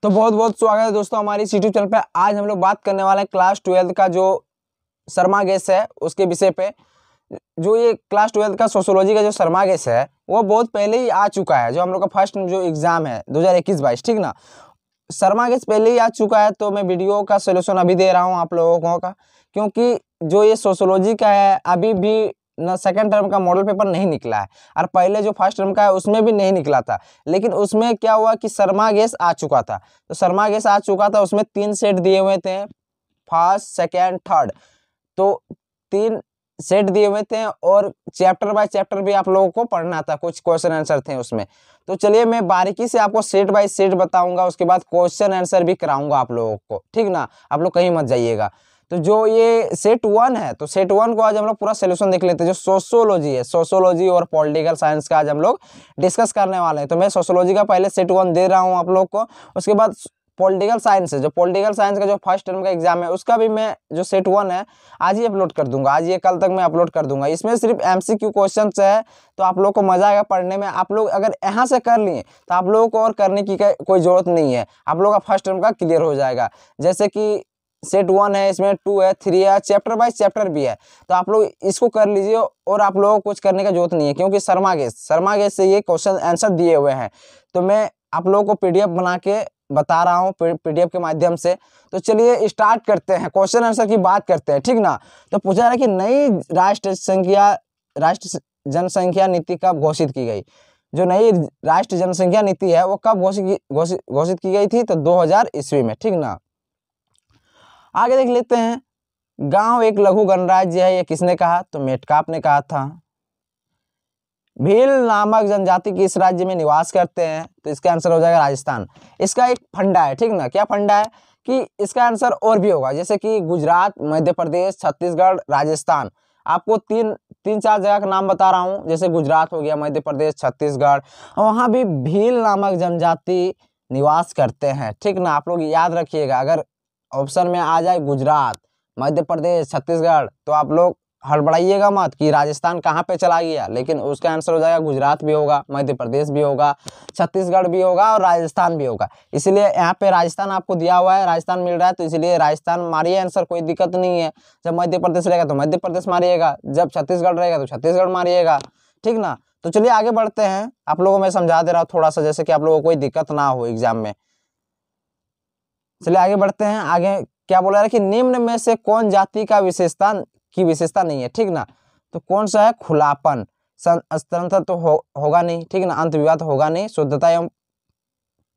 तो बहुत बहुत स्वागत है दोस्तों हमारी इस यूट्यूब चैनल पे। आज हम लोग बात करने वाले हैं क्लास 12 का जो शर्मा गैस है उसके विषय पे। जो ये क्लास 12 का सोशियोलॉजी का जो शर्मा गैस है वो बहुत पहले ही आ चुका है। जो हम लोग का फर्स्ट जो एग्जाम है 2021-22, ठीक ना, शर्मा गैस पहले ही आ चुका है। तो मैं वीडियो का सोल्यूशन अभी दे रहा हूँ आप लोगों का, क्योंकि जो ये सोशियोलॉजी का है अभी भी ना सेकंड टर्म का मॉडल पेपर नहीं निकला है और पहले जो फर्स्ट टर्म का है उसमें भी नहीं निकला था। लेकिन उसमें क्या हुआ कि शर्मा गैस आ चुका था। तो शर्मा गैस आ चुका था, उसमें 3 सेट दिए हुए थे, फर्स्ट सेकेंड थर्ड। तो 3 सेट दिए हुए थे और चैप्टर बाय चैप्टर भी आप लोगों को पढ़ना था, कुछ क्वेश्चन आंसर थे उसमें। तो चलिए मैं बारीकी से आपको सेट बाय सेट बताऊंगा, उसके बाद क्वेश्चन आंसर भी कराऊंगा आप लोगों को, ठीक ना। आप लोग कहीं मत जाइएगा। तो जो ये सेट 1 है, तो सेट 1 को आज हम लोग पूरा सोल्यूशन देख लेते हैं। जो सोशियोलॉजी है, सोशियोलॉजी और पॉलिटिकल साइंस का आज हम लोग डिस्कस करने वाले हैं। तो मैं सोशियोलॉजी का पहले सेट 1 दे रहा हूँ आप लोग को। उसके बाद पॉलिटिकल साइंस है, जो पॉलिटिकल साइंस का जो फर्स्ट टर्म का एग्जाम है उसका भी मैं जो सेट 1 है आज ही अपलोड कर दूंगा। आज ये कल तक मैं अपलोड कर दूंगा। इसमें सिर्फ एमसीक्यू क्वेश्चन है, तो आप लोग को मजा आएगा पढ़ने में। आप लोग अगर यहाँ से कर लिए तो आप लोगों को और करने की कोई जरूरत नहीं है, आप लोगों का फर्स्ट टर्म का क्लियर हो जाएगा। जैसे कि सेट 1 है, इसमें 2 है, 3 है, चैप्टर बाय चैप्टर भी है। तो आप लोग इसको कर लीजिए और आप लोगों को कुछ करने का जरूरत नहीं है, क्योंकि शर्मा गैस से ये क्वेश्चन आंसर दिए हुए हैं। तो मैं आप लोगों को पीडीएफ बना के बता रहा हूँ पीडीएफ के माध्यम से। तो चलिए स्टार्ट करते हैं, क्वेश्चन आंसर की बात करते हैं, ठीक ना। तो पूछा रहा है कि नई राष्ट्र जनसंख्या नीति कब घोषित की गई। जो नई राष्ट्रीय जनसंख्या नीति है वो कब घोषित की गई थी, तो 2000 ईस्वी में, ठीक ना। आगे देख लेते हैं, गांव एक लघु गणराज्य है, ये किसने कहा, तो मेटकाप ने कहा था। भील नामक जनजाति किस राज्य में निवास करते हैं, तो इसका आंसर हो जाएगा राजस्थान। इसका एक फंडा है, ठीक ना। क्या फंडा है कि इसका आंसर और भी होगा, जैसे कि गुजरात, मध्य प्रदेश, छत्तीसगढ़, राजस्थान। आपको तीन चार जगह का नाम बता रहा हूँ, जैसे गुजरात हो गया, मध्य प्रदेश, छत्तीसगढ़, वहाँ भी भील नामक जनजाति निवास करते हैं, ठीक ना। आप लोग याद रखिएगा, अगर ऑप्शन में आ जाए गुजरात, मध्य प्रदेश, छत्तीसगढ़, तो आप लोग हड़बड़ाइएगा मत कि राजस्थान कहाँ पे चला गया। लेकिन उसका आंसर हो जाएगा गुजरात भी होगा, मध्य प्रदेश भी होगा, छत्तीसगढ़ भी होगा और राजस्थान भी होगा। इसलिए यहाँ पे राजस्थान आपको दिया हुआ है, राजस्थान मिल रहा है, तो इसलिए राजस्थान मारिए आंसर, कोई दिक्कत नहीं है। जब मध्य प्रदेश रहेगा तो मध्य प्रदेश मारिएगा, जब छत्तीसगढ़ रहेगा तो छत्तीसगढ़ मारिएगा, ठीक ना। तो चलिए आगे बढ़ते हैं, आप लोगों को मैं समझा दे रहा हूँ थोड़ा सा, जैसे कि आप लोगों को कोई दिक्कत ना हो एग्जाम में। चलिए आगे बढ़ते हैं। आगे क्या बोला है कि निम्न में से कौन जाति का विशेषता नहीं है, ठीक ना। तो कौन सा है, खुलापन, स्वतंत्रता तो होगा नहीं, ठीक ना, अंतर्विवाद होगा नहीं, शुद्धता एवं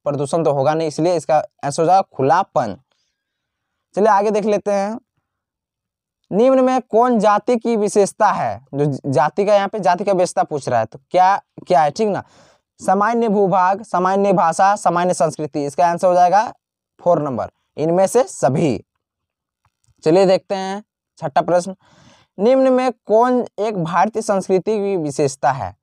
प्रदूषण तो होगा नहीं, इसलिए इसका आंसर हो जाएगा खुलापन। चलिए आगे देख लेते हैं, निम्न में कौन जाति की विशेषता है। जो जाति का, यहाँ पे जाति का विशेषता पूछ रहा है, तो क्या है, ठीक ना। सामान्य भूभाग, सामान्य भाषा, सामान्य संस्कृति, इसका आंसर हो जाएगा 4 नंबर, इनमें से सभी। चलिए देखते हैं छठा प्रश्न, निम्न में कौन एक भारतीय संस्कृति की विशेषता है।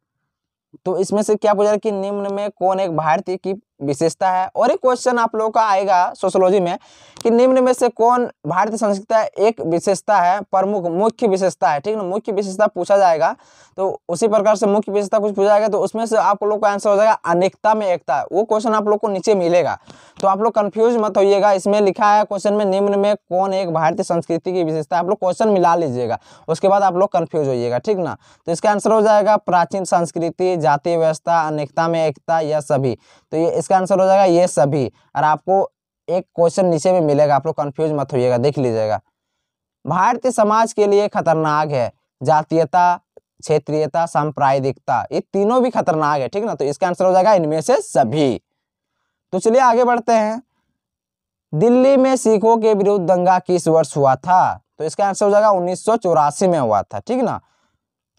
तो इसमें से क्या पूछा है कि निम्न में कौन एक भारतीय की विशेषता है। और एक क्वेश्चन आप लोगों का आएगा सोशियोलॉजी में कि निम्न में से कौन भारतीय संस्कृति एक विशेषता है, प्रमुख मुख्य विशेषता है, ठीक ना। मुख्य विशेषता पूछा जाएगा, तो उसी प्रकार से मुख्य विशेषता कुछ पूछा जाएगा, तो उसमें से आप लोग का आंसर हो जाएगा अनेकता में एकता। वो क्वेश्चन आप लोग को नीचे मिलेगा, तो आप लोग कंफ्यूज मत होइएगा। इसमें लिखा है क्वेश्चन में निम्न में कौन एक भारतीय संस्कृति की विशेषता, आप लोग क्वेश्चन मिला लीजिएगा, उसके बाद आप लोग कंफ्यूज होइएगा, ठीक ना। तो इसका आंसर हो जाएगा प्राचीन संस्कृति, जातीय व्यवस्था, अनेकता में एकता, यह सभी। तो ये इसका आंसर हो जाएगा ये सभी। और आपको एक क्वेश्चन नीचे में मिलेगा, आप लोग कंफ्यूज मत होइएगा, देख लीजिएगा। भारतीय समाज के लिए खतरनाक है जातीयता, क्षेत्रीयता, सांप्रदायिकता, ये तीनों भी खतरनाक है, ठीक ना। तो इसका आंसर हो जाएगा इनमें से सभी। तो चलिए आगे बढ़ते हैं, दिल्ली में सिखों के विरुद्ध दंगा किस वर्ष हुआ था। तो इसका आंसर हो जाएगा 1984 में हुआ था, ठीक ना।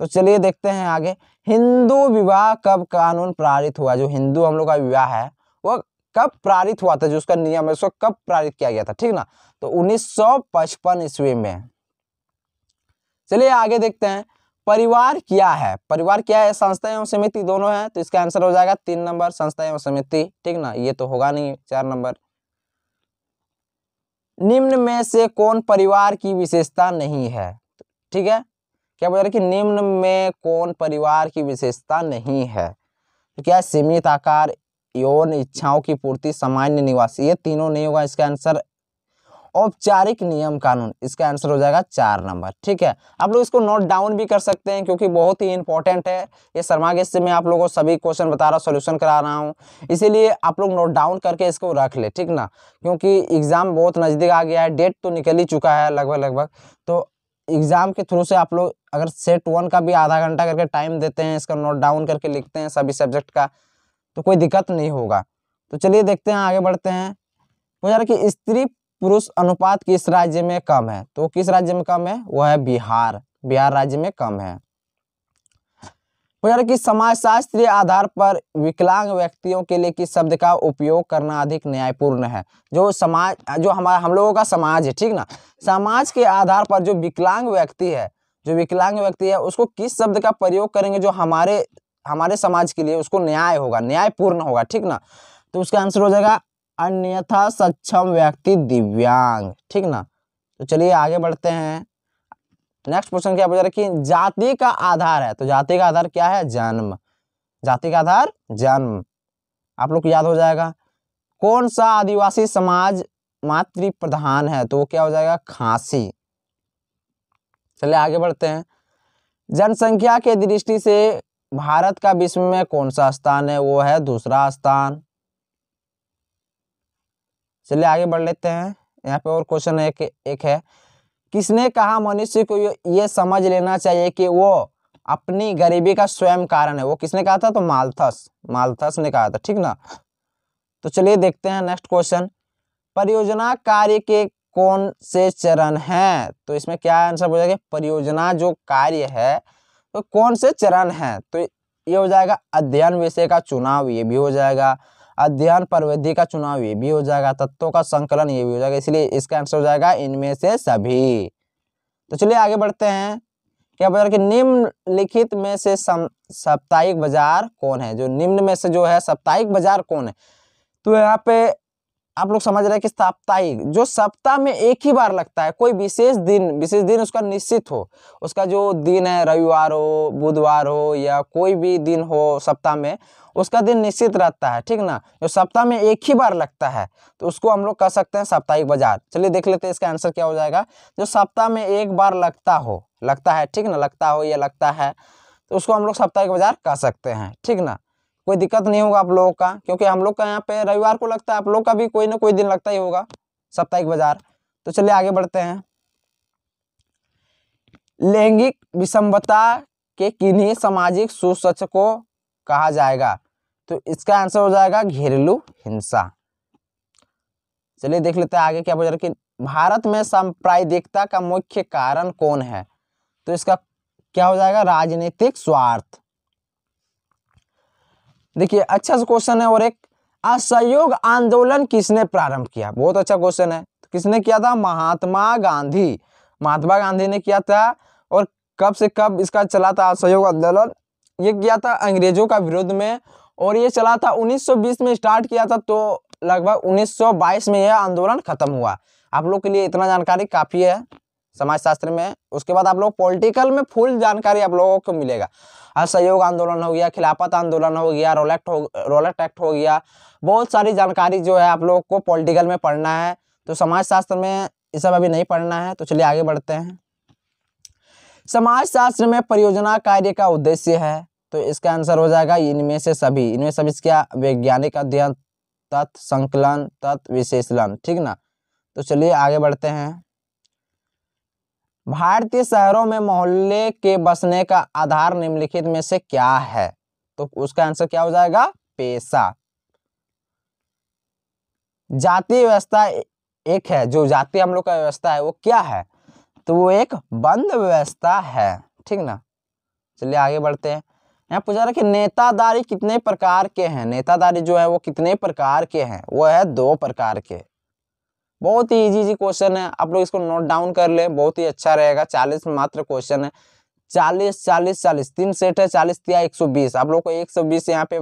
तो चलिए देखते हैं आगे, हिंदू विवाह कब कानून पारित हुआ। जो हिंदू हम लोग का विवाह है वो कब पारित हुआ था, जो उसका नियम है उसको कब पारित किया गया था, ठीक ना। तो 1955 ईस्वी में। चलिए आगे देखते हैं, परिवार क्या है। परिवार क्या है, संस्था एवं समिति दोनों है, तो इसका आंसर हो जाएगा 3 नंबर, संस्था एवं समिति, ठीक ना। ये तो होगा नहीं, 4 नंबर। निम्न में से कौन परिवार की विशेषता नहीं है, ठीक है। क्या बोल रहे कि निम्न में कौन परिवार की विशेषता नहीं है, तो क्या सीमित आकार, यौन इच्छाओं की पूर्ति, सामान्य निवासी, ये तीनों नहीं होगा। इसका आंसर औपचारिक नियम कानून, इसका आंसर हो जाएगा 4 नंबर। ठीक है, आप लोग इसको नोट डाउन भी कर सकते हैं क्योंकि बहुत ही इंपॉर्टेंट है। ये शर्मा गेस्ट से मैं आप लोगों को सभी क्वेश्चन बता रहा हूँ, सोल्यूशन करा रहा हूँ, इसीलिए आप लोग नोट डाउन करके इसको रख ले, ठीक ना, क्योंकि एग्जाम बहुत नज़दीक आ गया है, डेट तो निकल ही चुका है लगभग। तो एग्जाम के थ्रू से आप लोग अगर सेट 1 का भी आधा घंटा करके टाइम देते हैं, इसका नोट डाउन करके लिखते हैं सभी सब्जेक्ट का, तो कोई दिक्कत नहीं होगा। तो चलिए देखते हैं, आगे बढ़ते हैं। पूछा कि स्त्री पुरुष अनुपात किस राज्य में कम है, तो किस राज्य में कम है, वह है बिहार, बिहार राज्य में कम है। पूछा कि समाजशास्त्रीय आधार पर विकलांग व्यक्तियों के लिए किस शब्द का उपयोग करना अधिक न्यायपूर्ण है। जो समाज, जो हमारा हम लोगों का समाज है, ठीक ना, समाज के आधार पर जो विकलांग व्यक्ति है, जो विकलांग व्यक्ति है उसको किस शब्द का प्रयोग करेंगे जो हमारे समाज के लिए उसको न्याय होगा, न्यायपूर्ण होगा, ठीक ना। तो उसका आंसर हो जाएगा अन्यथा सक्षम व्यक्ति, दिव्यांग, ठीक ना। तो चलिए आगे बढ़ते हैं। नेक्स्ट क्वेश्चन क्या पूछा रहा है कि जाति का आधार है, तो जाति का आधार क्या है, जन्म, जाति का आधार जन्म, आप लोग को याद हो जाएगा। कौन सा आदिवासी समाज मातृ प्रधान है, तो वो क्या हो जाएगा, खासी। चलिए आगे बढ़ते हैं। जनसंख्या के दृष्टि से भारत का विश्व में कौन सा स्थान है, वो है दूसरा स्थान। चलिए आगे बढ़ लेते हैं। यहाँ पे और क्वेश्चन एक है, किसने कहा मनुष्य को ये समझ लेना चाहिए कि वो अपनी गरीबी का स्वयं कारण है, वो किसने कहा था, तो मालथस ने कहा था, ठीक ना। तो चलिए देखते हैं नेक्स्ट क्वेश्चन। परियोजना कार्य के कौन से चरण हैं, तो इसमें क्या आंसर हो जाएगा, परियोजना जो कार्य है तो कौन से चरण हैं, तो ये हो जाएगा अध्ययन विषय का चुनाव, ये भी हो जाएगा, अध्ययन प्रविधि का चुनाव, ये भी हो जाएगा, तत्वों का संकलन, ये भी हो जाएगा, इसलिए इसका आंसर हो जाएगा इनमें से सभी। तो चलिए आगे बढ़ते हैं। क्या बता कि निम्नलिखित में से साप्ताहिक बाजार कौन है, जो निम्न में से जो है साप्ताहिक बाजार कौन है, तो यहाँ पे आप लोग समझ रहे हैं कि साप्ताहिक जो सप्ताह में एक ही बार लगता है, कोई विशेष दिन उसका निश्चित हो, उसका जो दिन है रविवार हो, बुधवार हो या कोई भी दिन हो सप्ताह में, उसका दिन निश्चित रहता है, ठीक ना, जो सप्ताह में एक ही बार लगता है तो उसको हम लोग कह सकते हैं साप्ताहिक बाजार। चलिए देख लेते हैं इसका आंसर क्या हो जाएगा, जो सप्ताह में एक बार लगता है, ठीक ना, लगता हो या लगता है, तो उसको हम लोग साप्ताहिक बाजार कह सकते हैं, ठीक ना। कोई दिक्कत नहीं होगा आप लोगों का, क्योंकि हम लोग का यहाँ पे रविवार को लगता है, आप लोग का भी कोई ना कोई दिन लगता ही होगा साप्ताहिक बाजार। तो चलिए आगे बढ़ते हैं। लैंगिक विषमता के किन्हीं सामाजिक सुसंस्कृति को कहा जाएगा, तो इसका आंसर हो जाएगा घरेलू हिंसा। चलिए देख लेते हैं आगे क्या पूछ रहा है कि भारत में सांप्रदायिकता का मुख्य कारण कौन है, तो इसका क्या हो जाएगा, राजनीतिक स्वार्थ। देखिए अच्छा सा क्वेश्चन है। और एक असहयोग आंदोलन किसने प्रारंभ किया, बहुत अच्छा क्वेश्चन है। तो किसने किया था, महात्मा गांधी ने किया था। और कब से कब इसका चला था असहयोग आंदोलन, ये किया था अंग्रेजों का विरोध में, और ये चला था 1920 में स्टार्ट किया था, तो लगभग 1922 में यह आंदोलन खत्म हुआ। आप लोग के लिए इतना जानकारी काफी है समाजशास्त्र में। उसके बाद आप लोग पॉलिटिकल में फुल जानकारी आप लोगों को मिलेगा। असहयोग आंदोलन हो गया, खिलाफत आंदोलन हो गया, रोलेट एक्ट हो गया, बहुत सारी जानकारी जो है आप लोगों को पॉलिटिकल में पढ़ना है, तो समाजशास्त्र में ये सब अभी नहीं पढ़ना है। तो चलिए आगे बढ़ते हैं। समाजशास्त्र में परियोजना कार्य का उद्देश्य है, तो इसका आंसर हो जाएगा इनमें से सभी क्या, वैज्ञानिक अध्ययन, तथ्य संकलन, तथ्य विश्लेषण, ठीक ना। तो चलिए आगे बढ़ते हैं। भारतीय शहरों में मोहल्ले के बसने का आधार निम्नलिखित में से क्या है, तो उसका आंसर क्या हो जाएगा, पेशा। जातीय व्यवस्था एक है, जो जातीय हम लोग का व्यवस्था है वो क्या है, तो वो एक बंद व्यवस्था है, ठीक ना। चलिए आगे बढ़ते हैं। यहाँ पूछा रहा है कि नेतादारी कितने प्रकार के हैं, नेतादारी जो है वो कितने प्रकार के हैं, वो है 2 प्रकार के। बहुत ही इजी क्वेश्चन है, आप लोग इसको नोट डाउन कर ले, बहुत ही अच्छा रहेगा। 40 मात्र क्वेश्चन है, 40 40 40 3 सेट है, 40 या 120, आप लोग को 120 यहाँ पे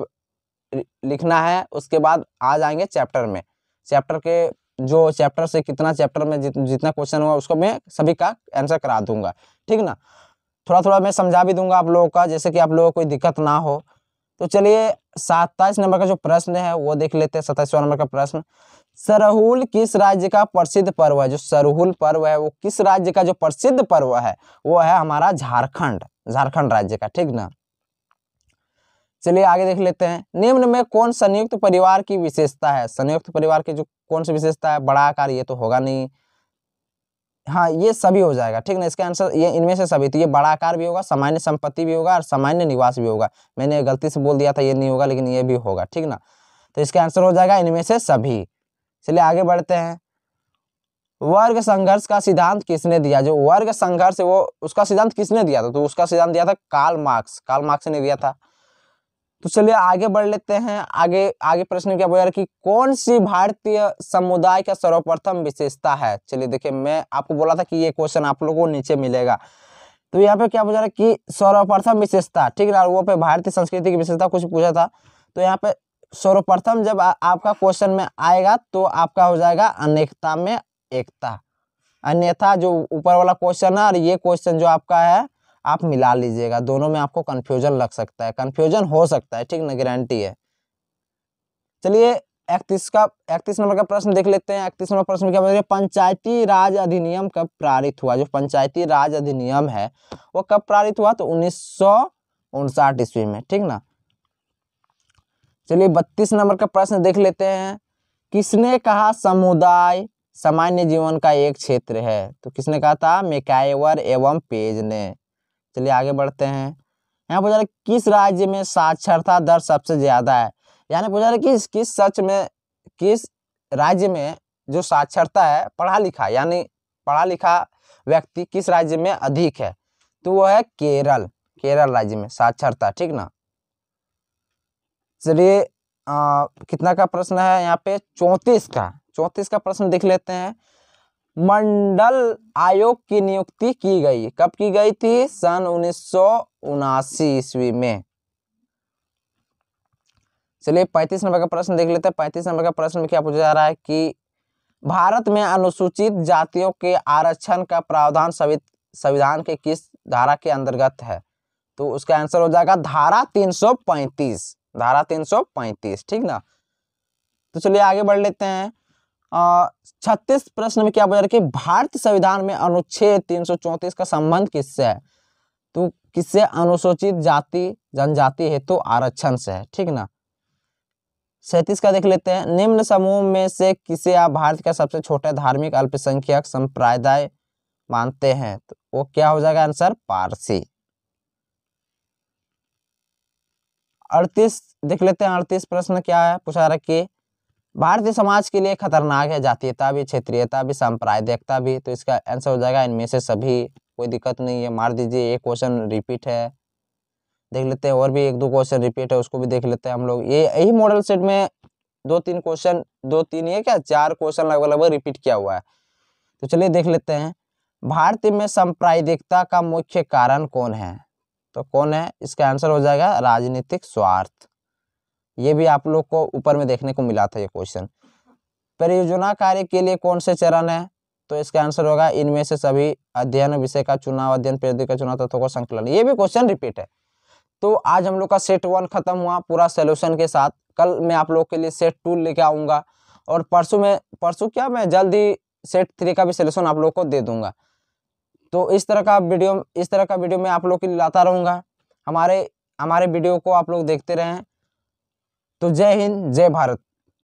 लिखना है। उसके बाद आ जाएंगे चैप्टर में, चैप्टर के जो चैप्टर से कितना चैप्टर में जितना क्वेश्चन हुआ उसको मैं सभी का आंसर करा दूंगा, ठीक ना। थोड़ा थोड़ा मैं समझा भी दूंगा आप लोगों का, जैसे कि आप लोगों को कोई दिक्कत ना हो। तो चलिए 27 नंबर का जो प्रश्न है वो देख लेते हैं। 27वां नंबर का प्रश्न, सरहुल किस राज्य का प्रसिद्ध पर्व है? जो सरहुल पर्व है वो किस राज्य का जो प्रसिद्ध पर्व है वो है हमारा झारखंड, झारखंड राज्य का, ठीक ना। चलिए आगे देख लेते हैं। निम्न में कौन संयुक्त परिवार की विशेषता है? संयुक्त परिवार की जो कौन सी विशेषता है? बड़ा आकार, ये तो होगा नहीं, हाँ ये सभी हो जाएगा, ठीक ना। इसका आंसर ये इनमें से सभी, तो ये बड़ा आकार भी होगा, सामान्य संपत्ति भी होगा और सामान्य निवास भी होगा। मैंने गलती से बोल दिया था ये नहीं होगा, लेकिन ये भी होगा, ठीक ना। तो इसका आंसर हो जाएगा इनमें से सभी। चलिए आगे बढ़ते हैं। वर्ग संघर्ष का सिद्धांत किसने दिया? जो वर्ग संघर्ष है वो उसका सिद्धांत किसने दिया था? तो उसका सिद्धांत दिया था कार्ल मार्क्स, कार्ल मार्क्स ने दिया था। तो चलिए आगे बढ़ लेते हैं। आगे प्रश्न क्या बोला कि कौन सी भारतीय समुदाय का सर्वप्रथम विशेषता है? चलिए देखिए, मैं आपको बोला था कि ये क्वेश्चन आप लोगों को नीचे मिलेगा। तो यहाँ पे क्या पूछा रहा है कि सर्वप्रथम विशेषता, ठीक है, वो पे भारतीय संस्कृति की विशेषता कुछ पूछा था। तो यहाँ पे सर्वप्रथम जब आपका क्वेश्चन में आएगा तो आपका हो जाएगा अनेकता में एकता। अन्यथा जो ऊपर वाला क्वेश्चन है और ये क्वेश्चन जो आपका है आप मिला लीजिएगा, दोनों में आपको कंफ्यूजन लग सकता है, कंफ्यूजन हो सकता है, ठीक ना, गारंटी है। चलिए 31 नंबर का प्रश्न देख लेते हैं। 31 नंबर प्रश्न क्या बोल रहे हैं? पंचायती राज अधिनियम कब पारित हुआ? जो पंचायती राज अधिनियम है वो कब पारित हुआ? तो 1959 ईस्वी में, ठीक ना। चलिए 32 नंबर का प्रश्न देख लेते हैं। किसने कहा समुदाय सामान्य जीवन का एक क्षेत्र है? तो किसने कहा था? मैकाइवर एवं पेज ने। चलिए आगे बढ़ते हैं। यहाँ पूछा किस राज्य में साक्षरता दर सबसे ज्यादा है? यानी पूछा रहा किस राज्य में जो साक्षरता है, पढ़ा लिखा यानी पढ़ा लिखा व्यक्ति किस राज्य में अधिक है? तो वो है केरल, केरल राज्य में साक्षरता, ठीक ना। चलिए कितना का प्रश्न है यहाँ पे? 34 का प्रश्न देख लेते हैं। मंडल आयोग की नियुक्ति की गई, कब की गई थी? सन 1979 ईस्वी में। चलिए 35 नंबर का प्रश्न देख लेते हैं। 35 नंबर का प्रश्न में क्या पूछा जा रहा है कि भारत में अनुसूचित जातियों के आरक्षण का प्रावधान संविधान के किस धारा के अंतर्गत है? तो उसका आंसर हो जाएगा धारा 335, धारा 335, ठीक ना। तो चलिए आगे बढ़ लेते हैं। 36 प्रश्न में क्या पूछा कि भारतीय संविधान में अनुच्छेद 334 का संबंध किससे है? तो किससे? अनुसूचित जाति जनजाति हेतु आरक्षण से है, ठीक ना। 37 का देख लेते हैं। निम्न समूह में से किसे आप भारत का सबसे छोटा धार्मिक अल्पसंख्यक संप्रदाय मानते हैं? तो वो क्या हो जाएगा आंसर? पारसी। 38 देख लेते हैं। 38 प्रश्न क्या है पूछा रहा कि भारतीय समाज के लिए खतरनाक है जातीयता भी, क्षेत्रीयता भी, सांप्रदायिकता भी। तो इसका आंसर हो जाएगा इनमें से सभी, कोई दिक्कत नहीं है, मार दीजिए। एक क्वेश्चन रिपीट है, देख लेते हैं। और भी एक दो क्वेश्चन रिपीट है, उसको भी देख लेते हैं हम लोग। ये यही मॉडल सेट में 2-3 क्वेश्चन, 2-3 ये क्या 4 क्वेश्चन लगभग रिपीट किया हुआ है। तो चलिए देख लेते हैं। भारत में सांप्रदायिकता का मुख्य कारण कौन है? तो कौन है? इसका आंसर हो जाएगा राजनीतिक स्वार्थ। ये भी आप लोग को ऊपर में देखने को मिला था ये क्वेश्चन। परियोजना कार्य के लिए कौन से चरण है? तो इसका आंसर होगा इनमें से सभी। अध्ययन विषय का चुनाव, अध्ययन पद्धति का चुनाव, तत्वों का संकलन। ये भी क्वेश्चन रिपीट है। तो आज हम लोग का सेट 1 खत्म हुआ पूरा सोल्यूशन के साथ। कल मैं आप लोग के लिए सेट 2 लेके आऊंगा और परसों क्या मैं जल्दी सेट 3 का भी सोल्यूशन आप लोग को दे दूंगा। तो इस तरह का वीडियो मैं आप लोग के लिए लाता रहूंगा। हमारे वीडियो को आप लोग देखते रहें। तो जय हिंद, जय भारत।